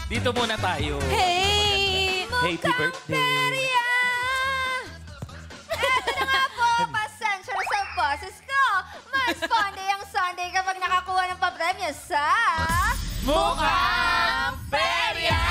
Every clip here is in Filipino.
Dito muna tayo. Hey! Happy birthday! Eto na nga po, pasensya na sa boses ko. Mas Sunday ang Sunday kapag nakakuha ng papremyo sa... Mukhang Perya!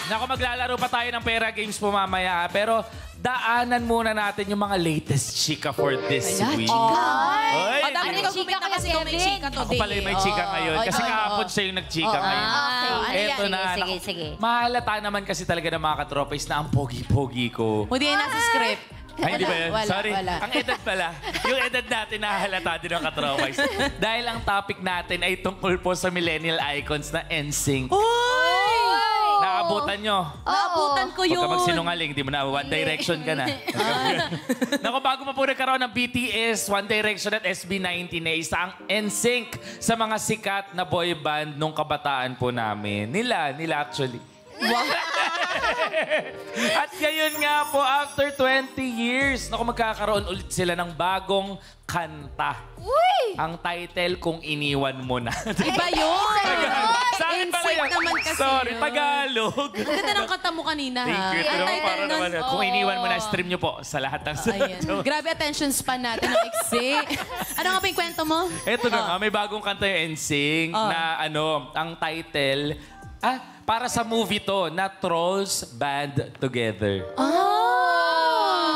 Naku, maglalaro pa tayo ng pera games po mamaya. Pero daanan muna natin yung mga latest chika for this week. Ay! Oy, Dapat ikaw gumit na kasi kung may chika today. ako pala yung may chika ngayon. Kasi kahapon siya yung nag-chika ngayon. Okay. Eto na. Sige, sige. Mahalata naman kasi talaga ng mga katropes na ang pogi-pogi ko. Hindi yan nasa script. Ay, hindi ba yun? Wala, Sorry. wala. Ang edad pala. Yung edad natin nahalata din ng katropes. Dahil ang topic natin ay tungkol po sa millennial icons na NSYNC. Naabutan nyo. Naabutan ko yun. Huwag ka magsinungaling. Di mo na. One Direction ka na. Naku, bago pa po nagkaroon ng BTS, One Direction at SB19 na isa ang NSYNC sa mga sikat na boy band nung kabataan po namin. Nila actually. At ngayon nga po, after 20 years, naku, magkakaroon ulit sila ng bagong kanta. Uy! Ang title, Kung Iniwan Mo Na. Iba yun. Sa akin pala Insect yun. naman kasi Sorry, yun. Tagalog. Ang ganda ng kanta mo kanina, ha? Thank you. Ito Ang naman title para nun, naman. Kung iniwan mo na, stream nyo po sa lahat ng Ayan. Grabe attention span natin ng iksi. Ano nga pa yung kwento mo? Ito na nga, may bagong kanta yung NSYNC na ang title, para sa movie to, na Trolls Band Together.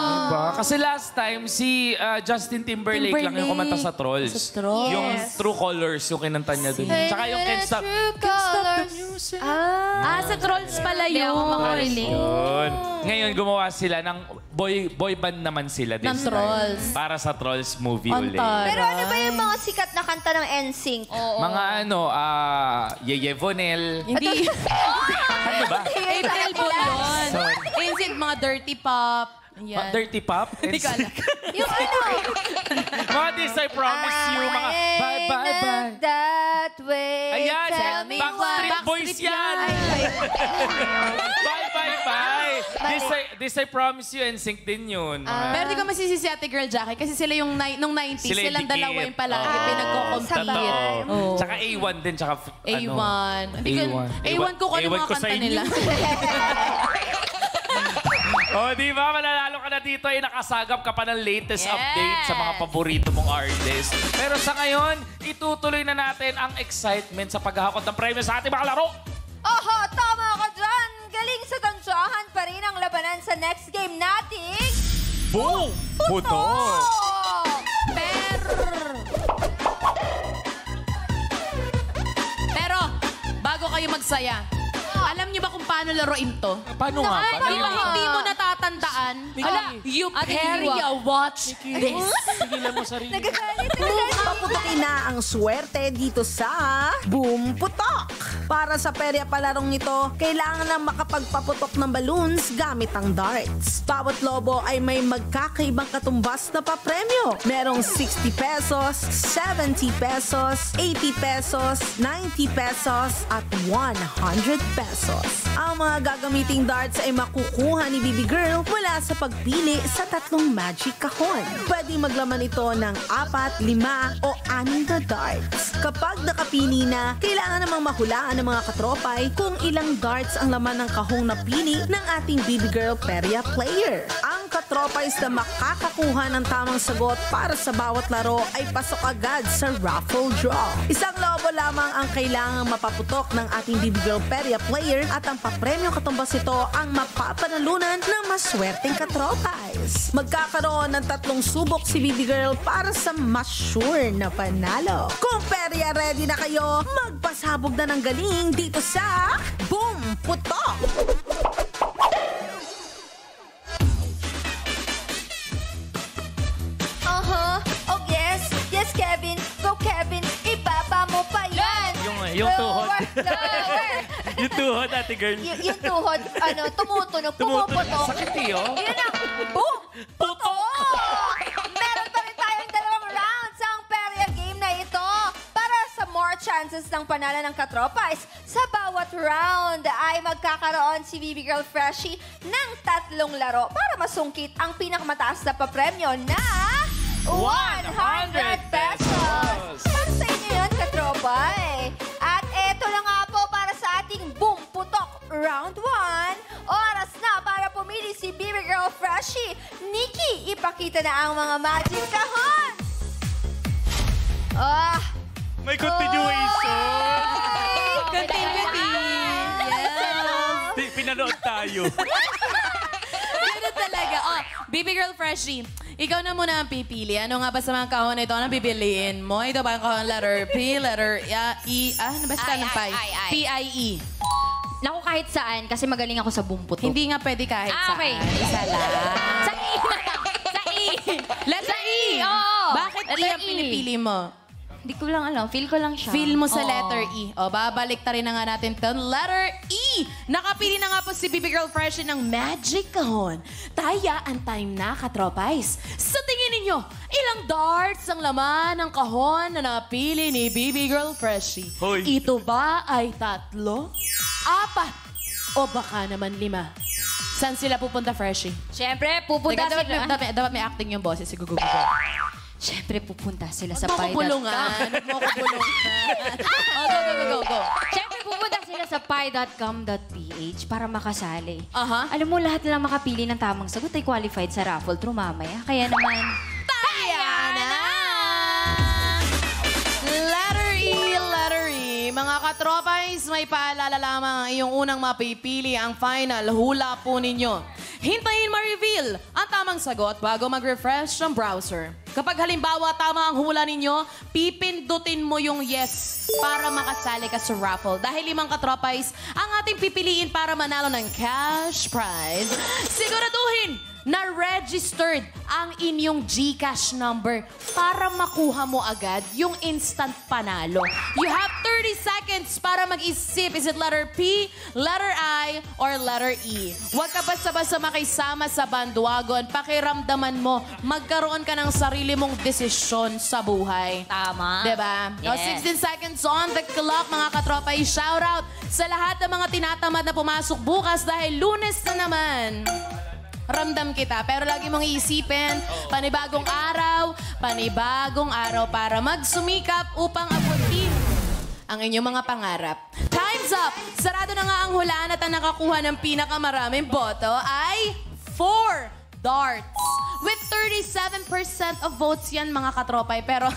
Diba? Kasi last time, si Justin Timberlake lang yung kumanta sa Trolls. Sa Trolls. Yung True Colors, yung kinanta niya dun. Tsaka yung Can't Stop. Sa Trolls pala yun. Yun. Ngayon, gumawa sila ng boy band naman sila this Ng time. Trolls. Para sa Trolls movie ulit. Pero ano ba yung mga sikat na kanta ng NSYNC? Mga Yeye Vonel. Hindi. Ano ba? April Bulon. Insect, mga dirty pop. Yan. Dirty Pop? Hindi ko alam. Yung ano? Mga This I Promise You. Mga Bye Bye Bye. That way. Ayan, Tell me Backstreet Boys yan. Bye Bye Bye. This I Promise You and Sync din yun. Pero di ko masisisi si Ate Girl Jackie kasi sila yung nung 90s, Sila yung silang dikit. dalawa yung palagi Oo. pinagko-compete. Totoo. Oo. Tsaka A1 din, tsaka A1. Hindi ko, A1. A1 ko kung ano A1 mga ko sa kanta inyo. nila. Di ba? Mananalo ka na dito ay nakasagap ka pa ng latest update sa mga paborito mong artist. Pero sa ngayon, itutuloy na natin ang excitement sa paghahakot ng premyo sa ating mga laro. Oho, tama ka dyan. Galing sa tansyahan pa rin ang labanan sa next game nating... Boom! Puto! Pero, bago kayo magsaya, alam niyo ba kung paano laruin to? Paano nga? Di ba hindi mo natatandaan? You Peria, watch this. Tigilan mo sarili. Nagagalit. Paputokin na ang swerte dito sa Boom Putok. Para sa perya palarong ito, kailangan na makapagpaputok ng balloons gamit ang darts. Bawat lobo ay may magkakaibang katumbas na papremyo. Merong 60 pesos, 70 pesos, 80 pesos, 90 pesos, at 100 pesos. Ang mga gagamiting darts ay makukuha ni Bibi Girl mula sa pagpili sa 3 magic kahon. Pwede maglaman ito ng 4, 5 o 6 na darts. Kapag nakapili na, kailangan namang mahulaan ng mga katropay kung ilang darts ang laman ng kahong napili ng ating Bibi Girl Perya player. Ang katropays na makakakuha ng tamang sagot para sa bawat laro ay pasok agad sa raffle draw. Isang lobo lamang ang kailangang mapaputok ng ating Bibi Girl Perya player at ang papremyong katumbas ito ang mapapanalunan ng maswerteng katropays. Magkakaroon ng 3 subok si Bibi Girl para sa mas sure na panalo. Kung Perya ready na kayo, magpasabog na ng galing dito sa Boom Putok! Oh yes. Yes, Kevin. Go, Kevin. Ibaba mo pa yan. Yung tuhod. Lower. Yung tuhod, ate girl. Yung tuhod, tumutunog, pumuputok. Sakit yun. Yun ang boom! Putok! Meron pa rin tayong 2 rounds ang Perya game na ito para sa more chances ng panalo ng katropais sa bawat bawat round ay magkakaroon si Bibi Girl Freshie ng 3 laro para masungkit ang pinakamataas na papremyo na 100 pesos. Para sa inyo yun, katropa. At eto na nga po para sa ating Boom Putok Round 1. Oras na para pumili si Bibi Girl Freshie. Nikki, ipakita na ang mga magic kahon. May continuation! Continue. Pinanood tayo. Ganun talaga. Oh, Bibi Girl Freshie, ikaw na muna ang pipili. Ano nga ba sa mga kahon na ito? Anong pipiliin mo? Ito ba ang kahon letter P, letter E? Ano ba sa ng pi? P-I-E. Naku, kahit saan, kasi magaling ako sa bumputo. Hindi nga pwede kahit Okay. saan. Isa lang. Sa E na lang. Sa E. Letter E! Oo. Bakit E Letter ang pinipili mo? Hindi ko lang alam. Feel ko lang siya. Feel mo sa Oo. letter E. O, babalik ta rin na nga natin ito. Letter E! Nakapili na nga po si Bibi Girl Freshie ng Magic Kahon. Taya ang time na, katropais. Sa tingin ninyo, ilang darts ang laman ng kahon na napili ni Bibi Girl Freshie? Hoy. Ito ba ay 3, 4, o baka naman 5? Saan sila pupunta, Freshie? Siyempre, pupunta Teka, sila. dapat may acting yung boses. Sige, go. Siyempre, pupunta sila sa Huwag mo ko bulungan. pi.com. Huwag mo ko bulungan. Oh, go. Siyempre, pupunta sila sa pi.com.ph para makasali. Aha. Alam mo, lahat lang makapili ng tamang sagot ay qualified sa raffle through mamaya. Kaya naman, Taya na! Letter E. Mga katropais, may paalala lamang ang iyong unang mapipili ang final hula po ninyo. Hintayin ma-reveal ang tamang sagot bago mag-refresh ang browser. Kapag halimbawa tama ang hula ninyo, pipindutin mo yung yes para makasali ka sa raffle. Dahil 5 katropais ang ating pipiliin para manalo ng cash prize. Siguraduhin na registered ang inyong GCash number para makuha mo agad yung instant panalo. You have 30 seconds para mag-isip. Is it letter P, letter I, or letter E? Huwag ka basta-basta makisama sa bandwagon. Pakiramdaman mo, magkaroon ka ng sarili mong desisyon sa buhay. tama. Diba? O, Yes. 16 seconds on the clock, mga katropa. I-shoutout sa lahat ng mga tinatamad na pumasok bukas dahil Lunes na naman. Ramdam kita, pero lagi mong iisipin, panibagong araw para magsumikap upang abutin ang inyong mga pangarap. Time's up! Sarado na nga ang hulaan at ang nakakuha ng pinakamaraming boto ay 4 darts. With 37% of votes yan, mga katropay. Pero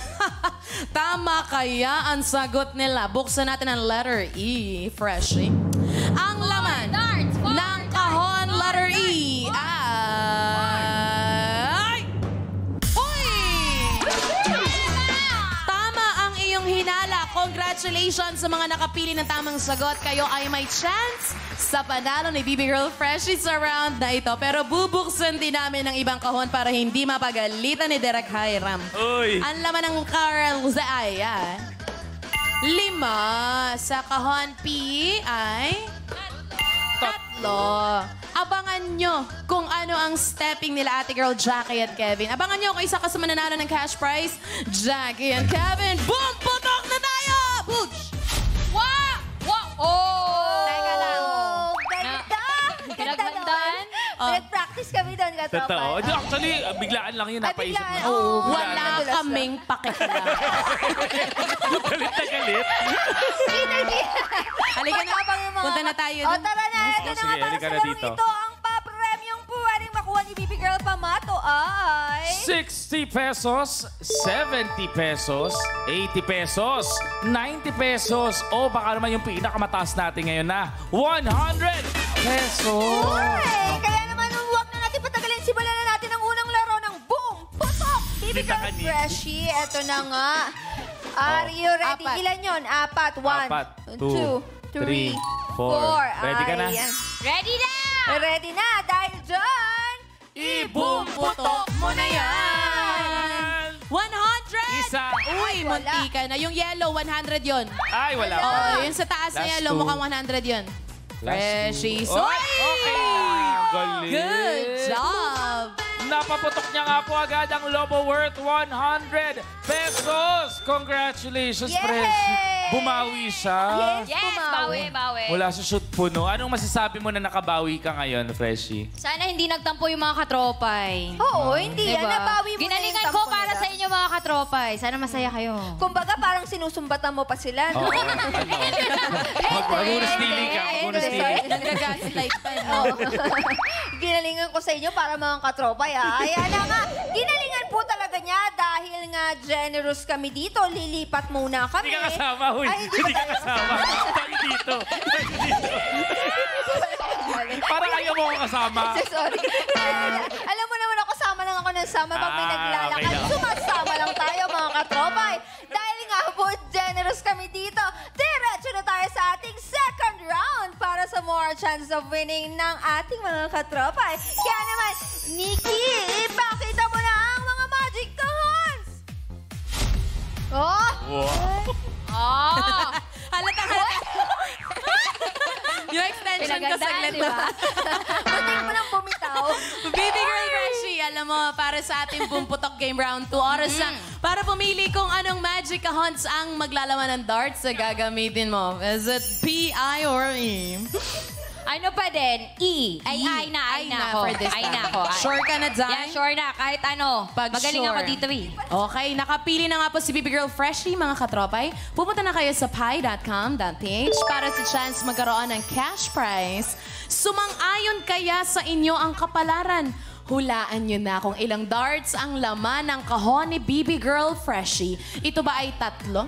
tama kaya ang sagot nila. Buksan natin ang letter E, Freshie. Ang laman ng kahon letter E ay... Uy! Tama ang iyong hinala. Congratulations sa mga nakapili ng tamang sagot. Kayo ay may chance sa panalo ni Bibi Girl Freshie sa round na ito. Pero bubuksan din namin ng ibang kahon para hindi mapagalitan ni Derek Hiram. Uy! Ang laman ng Carl ay 5. Sa kahon P ay 3. Abangan nyo kung ano ang stepping nila Ate Girl, Jackie at Kevin. Abangan nyo kung isa ka sa mananalo ng cash prize. Jackie and Kevin, boom! Putok na tayo! Booch! Wow! Oh! Teka lang. Ganda! Ganda Pinagbandan? Nag-practice kami doon, katropa. Totoo. Actually, biglaan lang yun. Ay, Napaisip biglaan. na. Oo, Wala Nadulas kaming pakialam. Galit na galit. Halika na. Abang yung mga- Punta na tayo O, dun. tara na. Ito na sige, nga para halika sa na larong dito. ito. Ang papremyong pwedeng makuha ni Bibi Girl Pamato ay... 60 pesos, 70 pesos, 80 pesos, 90 pesos, o baka naman yung pinakamataas natin ngayon na 100 pesos. Uy! Kaya naman, huwag na natin patagalin. Simulan na natin ang unang laro ng Boom! Putok! Bibi Girl Kanina. Freshie. Ito na nga. Are you ready? 4. Ilan yun? 4. 1, 2, 3, 4. Ready ka na? Ready na! Ready na. Dahil dyan, I-boom putok mo na yan! 100! Isa. Uy, Wala. munti ka na. Yung yellow, 100 yon. Ay, wala pa. Oo, yung sa taas na Last yellow, two. mukhang 100 yon. Freshie. two. Oy, okay. Galing. Good job! Napaputok niya nga po agad ang Lobo worth 100 pesos. Congratulations, Fresh. yay! Bumawi siya. Yes, bawi. Wala sa shoot puno. Anong masasabi mo na nakabawi ka ngayon, Freshie? Sana hindi nagtampo yung mga katropay. Oo, hindi yan. Diba? Nabawi mo Ginalingan na yung ko tampo para nila. sa inyo mga katropay. Sana masaya kayo. Kumbaga, parang sinusumbatan mo pa sila, no? Oo. Mag-uras dili ka. Mag-uras dili. Nag-gaslight pa. Oo. Ginalingan ko sa inyo para mga katropay, ha? Ayan na nga. Ginalingan po talaga niya dahil nga generous kami dito. Lilipat muna kami. Hindi ka kasama, huy. Ay, Hindi ka kasama. Tayo dito. Parang ayaw mo ako kasama. Sorry. Alam mo naman ako, sama lang ako ng sama pag may naglalakad. okay lang. Sumasama lang tayo, mga katropay. Dahil nga po, generous kami dito. Diretso na tayo sa ating second round para sa more chance of winning ng ating mga katropay. Kaya naman, Nikki, ipakita mo na ang mga magic kahons! Oh! Oh! Halata. Yung extension ko saglit diba? na. Buti mo nang bumitaw. Baby girl Freshie, alam mo, para sa ating Bumputok Game Round 2, oras na para pumili kung anong magic kahons ang maglalaman ng darts na gagamitin mo. Is it P, I, or E? Ano pa din? E. Ay na ako. for this Ay time. na ako. Sure ka na dyan? Yeah, sure na. Kahit ano. Pag Magaling sure. ako dito eh. Okay, nakapili na nga po si Baby Girl Freshie, mga katropay. Pupunta na kayo sa pi.com.ph para sa chance magkaroon ng cash prize. Sumang-ayon kaya sa inyo ang kapalaran. Hulaan nyo na kung ilang darts ang laman ng kahon ni Baby Girl Freshie. Ito ba ay 3, 4,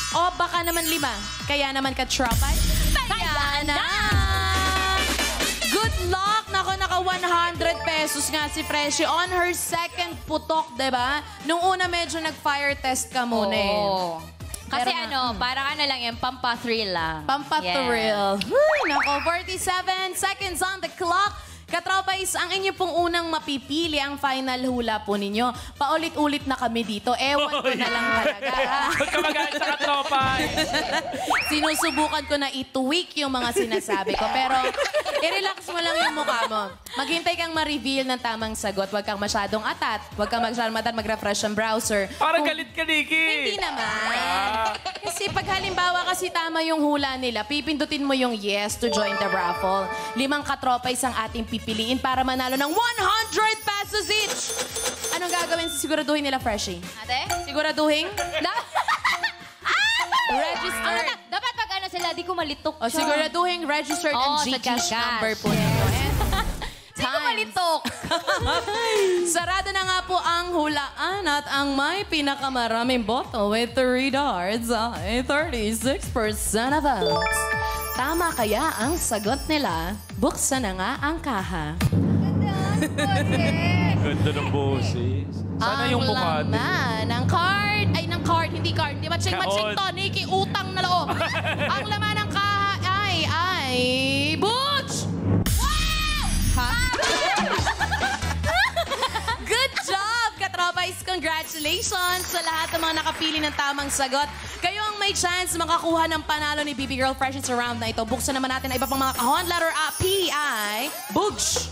o baka naman 5? Kaya naman katropay, kaya na! Good luck! Nako, naka 100 pesos nga si Freshie on her second putok, diba? Nung una medyo nag-fire test ka muna eh. Oo. Kasi Pero para ano lang yan, pampa-thrill lang. Pampathrill. Uy, nako, 47 seconds on the clock. Katropais, ang inyo pong unang mapipili ang final hula po ninyo. Paulit-ulit na kami dito. Ewan ko na lang talaga. Huwag ka magalit sa katropay. Sinusubukan ko na i-tweak yung mga sinasabi ko. Pero i-relax mo lang yung mukha mo. Maghintay kang ma-reveal ng tamang sagot. Huwag kang masyadong atat. Huwag kang masyadong mag-refresh ang browser. Parang Kung- galit ka, Nikki. Hindi naman. Kasi pag halimbawa kasi tama yung hula nila, pipindutin mo yung yes to join the raffle. 5 katropais ang ating pipiliin para manalo ng 100 pesos each. Anong gagawin siguraduhin nila, Freshie? Ate? Siguraduhin? Registered. Dapat pag ano sila, di ko malitok O siguraduhin registered Oo, ang sa GCash GCash. number po ninyo. Di ko malitok. Sarado na nga po ang hulaan at ang may pinakamaraming boto with 3 darts ay 36% of votes. Tama kaya ang sagot nila? Buksan na nga ang kaha. Ganda ng boses. Sana yung mukha Ang din. laman ng card, ay ng card, hindi card, hindi matching-matching to, Nikki, utang na loob. Ang laman ng kaha ay Butch! Ha? Good job, katropais! Congratulations sa lahat ng mga nakapili ng tamang sagot. Kayo ang may chance makakuha ng panalo ni Baby Girl Fresh sa round na ito. Buksan naman natin ang iba pang mga kahon. Letter A, P, I, Butch.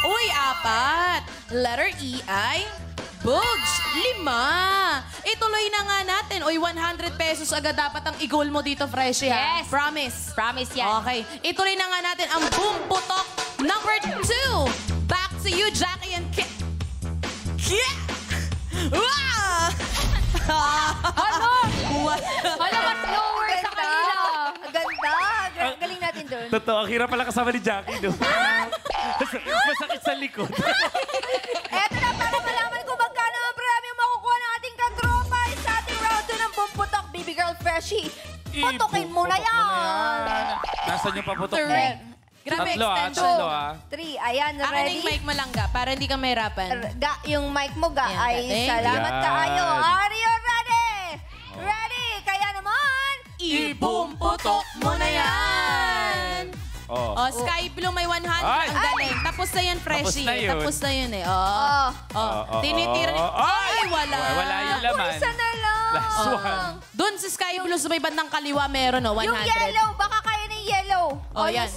Uy, 4. Letter E ay Bugs, 5. Ituloy na nga natin. Uy, 100 pesos agad dapat ang i-goal mo dito, Freshie, ha? Yes. Promise. Promise yan. Okay. Ituloy na nga natin ang Boom Putok number 2. Back to you, Jackie and Kit. Yeah! Wow! Ano? What? Hala, mas lower sa kanila. Ganda. Galing natin doon. Totoo, ang hirap pala kasama ni Jackie, no? Masakit sa likod. Eto na, para malaman kung magkano ang premyo makukuha ng ating katropa sa ating round 2 ng Bumputok, Baby Girl Freshie. Putukin mo na yan. Nasaan yung paputok mo? 3. Grabe, Tatlo, extension. tatlo, 3. Ayan, Akin na ready? yung mic mo lang ga, para hindi ka mahirapan. Yung mic mo, ga. Ayan, Ay, thank salamat you. kaayo. Yan. Are you ready? Ready? Kaya naman. Ibumputok mo na yan! Oh. O, Sky Blue may 100. Ay! Ang galing. Tapos na yan, Freshie. Tapos na yun. Tapos na yun eh. Oh. Oh. Oh. Tinitira niya. Ay, wala. Wala yung laman. Isa na lang. Last one. Doon sa Sky Blue, sa may bandang kaliwa, meron, 100. Yung yellow, baka kaya ng yellow. Oh, yan.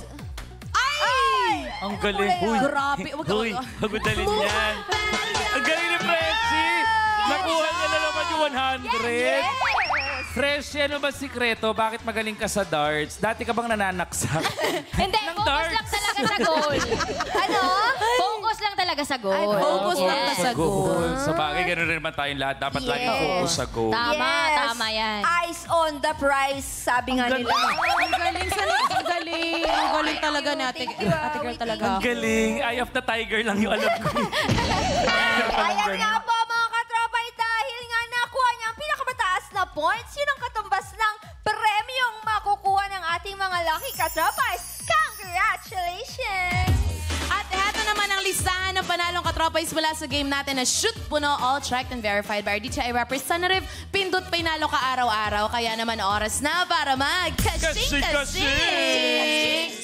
Ay! Ang galing. Uy. Grabe. Wag ka Uy, pagudalin yan. Ang galing ni Frenchie. Nakuha niya na naman yung 100. Yes! Fresh, ano ba sikreto? Bakit magaling ka sa darts? Dati ka bang nananaksak? Hindi, focus darts. lang talaga sa goal. Ano? Focus lang talaga sa goal. Ay, focus lang Yes. sa goal. Sa bagay, gano'n rin naman tayong lahat. Dapat lagi Yes. focus sa goal. Tama, Yes. tama yan. Eyes on the prize, sabi nga nila. Ang galing sa ang galing. Ang galing talaga ni Ate, Thank you, Ate Girl talaga. Ang galing. Eye of the tiger lang yung alam ko. Ayan nga po mga katropay, dahil nga nakuha niya ang pinakamataas na points, yun ang katumbas ng premyong makukuha ng ating mga lucky katropays. Congratulations! At eto naman ang listahan ng panalong katropays mula sa game natin na Shoot Puno, all checked and verified by our DTI representative. Pindot pinalo ka araw-araw, kaya naman oras na para mag-kasing-kasing!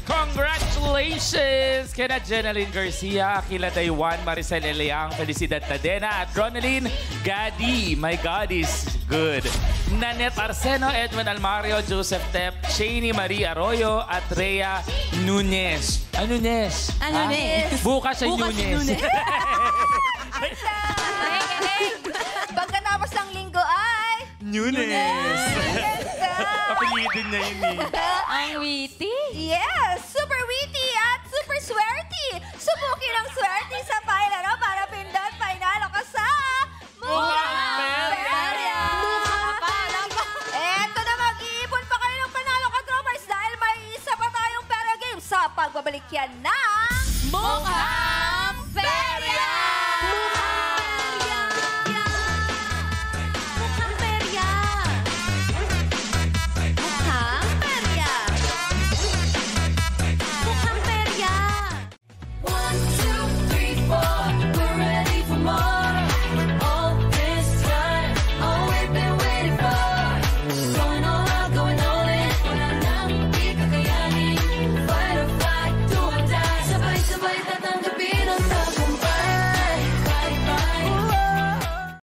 Congratulations! Kina Jenaline Garcia, Akila Daywan, Maricel Eleang, Felicidad Tadena, at Ronaldine Gadi. My God is good. Nanette Arseno, Edwin Almario, Joseph Tep, Shani Marie Arroyo, at Rhea Nunez. Nunez? Nunez? Bukas ay Bukas si Nunez. Nunez. Pagkatapos ng linggo ay... Nunez. Apelyido niya yun eh. Ang witty. Yes! Super witty at super swerte! Subukin ang swerte sa pailaro para pindot painalo ka sa Mukhang Perya! Eto na, mag-iipon pa kayo ng panalo ka, Tropers, dahil may isa pa tayong pera game sa pagbabalik yan ng Mukhang Perya!